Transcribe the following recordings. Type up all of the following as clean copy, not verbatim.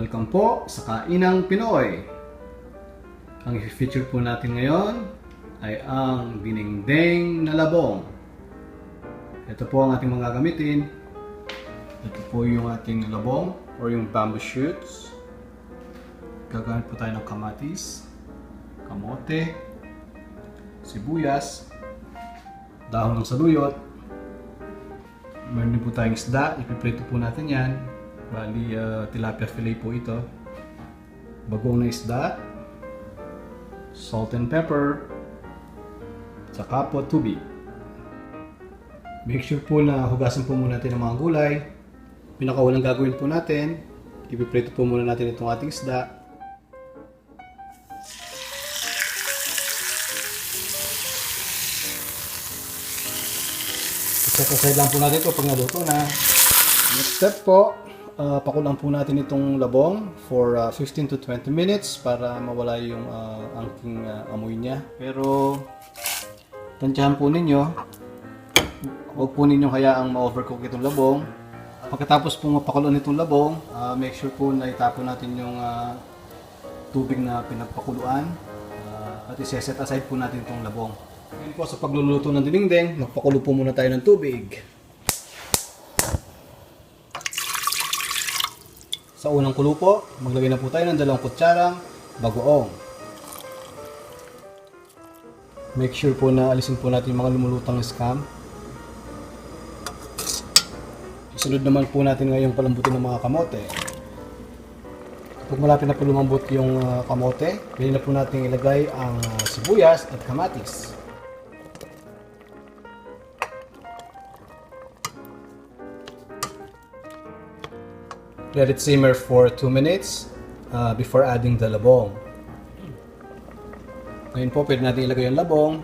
Welcome po sa Kainang Pinoy. Ang i-feature po natin ngayon ay ang dinengdeng na labong. Ito po ang ating mga gamitin. Ito po yung ating labong or yung bamboo shoots. Gagamit po tayo ng kamatis, kamote, sibuyas, dahon ng saluyot. Meron din po tayong isda, ipiprito po natin yan. Bali, tilapia fillet po ito. Bagong na isda, salt and pepper, saka po tubig. Make sure po na hugasan po muna natin ang mga gulay. Pinakaunang gagawin po natin, ipiprito po muna natin itong ating isda. Set aside lang po natin ito pag naluto na. Next step po, pakulang po natin itong labong for 15 to 20 minutes para mawala yung angking amoy niya. Pero tansyahan po ninyo, huwag po ninyo hayaang ma-overcook itong labong. Pagkatapos po mapakuloan itong labong, make sure po na itapon natin yung tubig na pinagpakuluan at i-set aside po natin itong labong. Ngayon po sa pagluluto ng dinengdeng, magpakulo po muna tayo ng tubig. Sa unang kulo po, maglagay na po tayo ng 2 kutsarang bagoong. Make sure po na alisin po natin yung mga lumulutang scam. Isunod naman po natin ngayong palambutin ng mga kamote. Kapag malapit na po lumambot yung kamote, pwede na po natin ilagay ang sibuyas at kamatis. Let it simmer for 2 minutes before adding the labong. Ngayon po, pwede natin ilagay yung labong.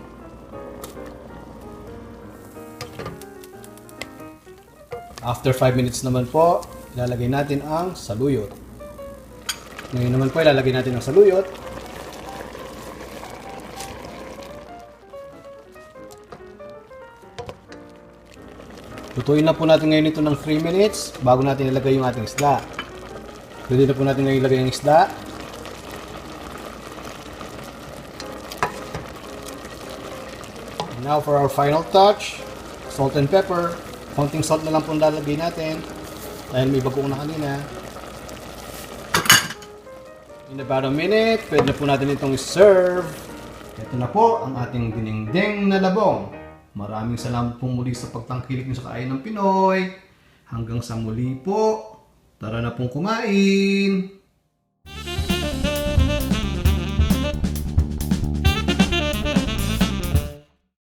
After 5 minutes naman po, ilalagay natin ang saluyot. Ngayon naman po, ilalagay natin ang saluyot. Lutuin na po natin ngayon ito ng 3 minutes bago natin ilagay yung ating isda. Pwede na po natin ngayon ilagay yung isda. And now for our final touch, salt and pepper. Konting salt na lang po lalagay natin dahil may bagong na kanina. In about a minute, pwede na po natin itong serve. Ito na po ang ating dinengdeng na labong. Maraming salamat po muli sa pagtangkilik niyo sa Kainang Pinoy. Hanggang sa muli po. Tara na pong kumain!